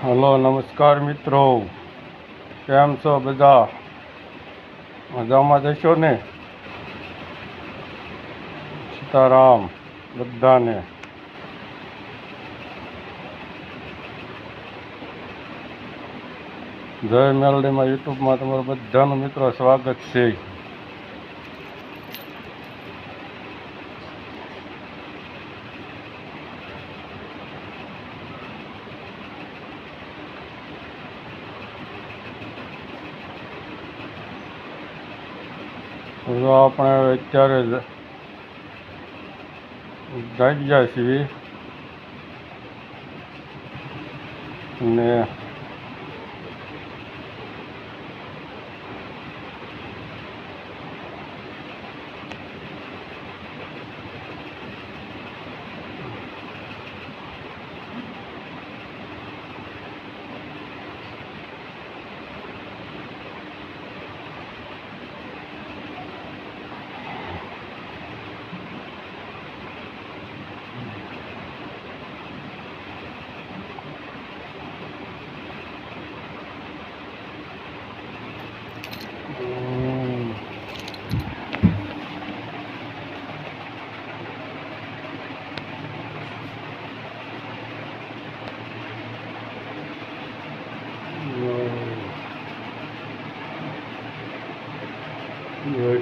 Hello, નમસ્કાર મિત્રો. કેમ છો બધા? મજામાં જશો ને? સીતારામ બધાને. જય મેલડીમાં યુટ્યુબમાં તમારું બધાનું મિત્રો સ્વાગત છે. આપણે અત્યારે જાગ્યા છીએ ને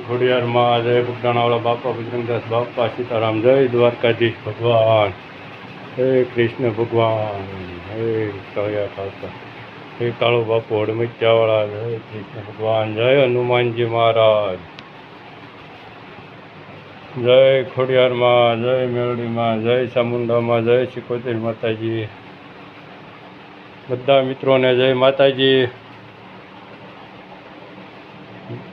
ખોડિયારમાં જય બુગદાણાવાળા બાપા, બજરંગદાસ બાપા, સીતારામ, જય દ્વારકાધીશ ભગવાન, હે કૃષ્ણ ભગવાન, હે કાળિયા કાકા, હે કાળો બાપુ હડમચ્યાવાળા, જય કૃષ્ણ ભગવાન, જય હનુમાનજી મહારાજ, જય ખોડિયારમાં, જય મેલડીમાં, જય ચામુંડામાં, જય સિકોતેર માતાજી. બધા મિત્રોને જય માતાજી.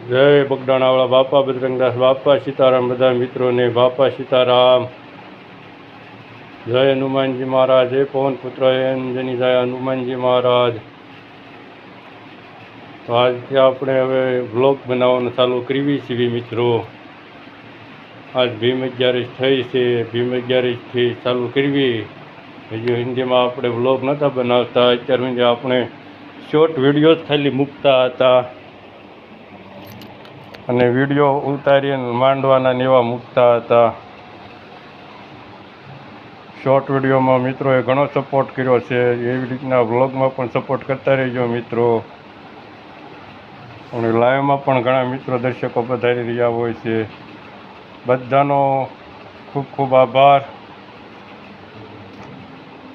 જય બગડાણાવાળા બાપા, બજરંગદાસ બાપા, સીતારામ. બધા મિત્રોને બાપા સીતારામ. જય હનુમાનજી મહારાજ, જય પવન પુત્ર અંજની, જય હનુમાનજી મહારાજ. તો આજથી આપણે હવે વ્લોગ બનાવવાનું ચાલુ કરવી છીએ મિત્રો. આજ ભીમ 11 થઈ છે, ભીમ 11થી ચાલુ કરવી. હજી હિન્દીમાં આપણે વ્લોગ નહોતા બનાવતા. અત્યાર સુધી આપણે શોર્ટ વિડીયો જ ખાલી મૂકતા હતા અને વિડીયો ઉતારીને માંડવાના એવા મૂકતા હતા. શોર્ટ વિડીયોમાં મિત્રોએ ઘણો સપોર્ટ કર્યો છે. એવી રીતના વ્લોગમાં પણ સપોર્ટ કરતા રહેજો મિત્રો. અને લાઈવમાં પણ ઘણા મિત્રો દર્શકો પધારી રહ્યા હોય છે. બધાનો ખૂબ ખૂબ આભાર.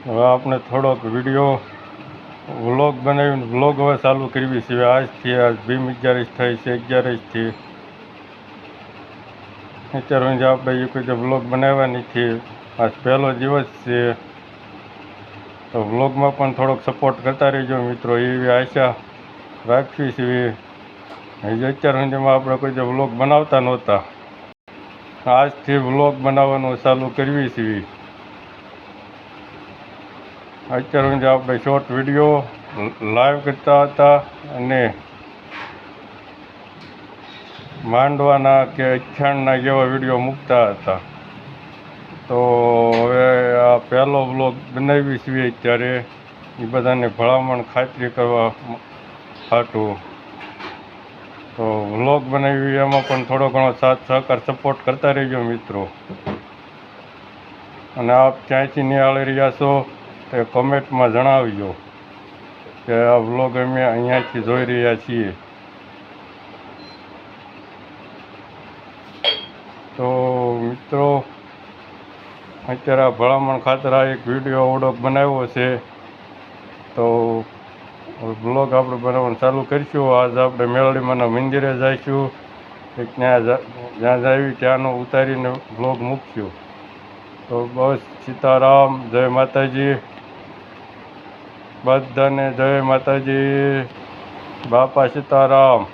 હવે આપણે થોડોક વિડીયો વ્લોગ બનાવીને વ્લોગ હવે ચાલુ કરવી છે. આજથી આજ ભીમ 11 થઈ છે, 11થી અત્યાર સુધી આપણે એ કોઈ વ્લોગ બનાવ્યા નથી. આજ પહેલો દિવસ છે, તો વ્લોગમાં પણ થોડોક સપોર્ટ કરતા રહેજો મિત્રો, એવી આશા રાખવી છીએ. હજી અત્યાર સુધીમાં આપણે કોઈ વ્લોગ બનાવતા નહોતા. આજથી વ્લોગ બનાવવાનું ચાલુ કરવી છીએ. અત્યાર સુધી આપણે શોર્ટ વિડીયો લાઈવ કરતા હતા અને માંડવાના કે અખ્યાણના જેવા વિડીયો મૂકતા હતા. તો હવે આ પહેલો વ્લોગ બનાવી છીએ ત્યારે એ બધાને ભલામણ ખાતરી કરવા હાટું. તો વ્લોગ બનાવી એમાં પણ થોડો ઘણો સાથ સહકાર સપોર્ટ કરતા રહેજો મિત્રો. અને આપ ક્યાંયથી નિહાળી રહ્યા છો તે કોમેન્ટમાં જણાવજો કે આ વ્લોગ અમે અહીંયાથી જોઈ રહ્યા છીએ. તો મિત્રો અત્યારે આ ભલામણ ખાતર આ એક વિડીયો ઓડોક બનાવ્યો છે. તો બ્લોગ આપણે બનાવવાનું ચાલુ કરીશું. આજ આપણે મેલડીમાના મંદિરે જઈશું. ત્યાં જ્યાં જાવી ત્યાંનો ઉતારીને બ્લોગ મૂકશું. તો બસ સીતારામ, જય માતાજી. બધાને જય માતાજી, બાપા સીતારામ.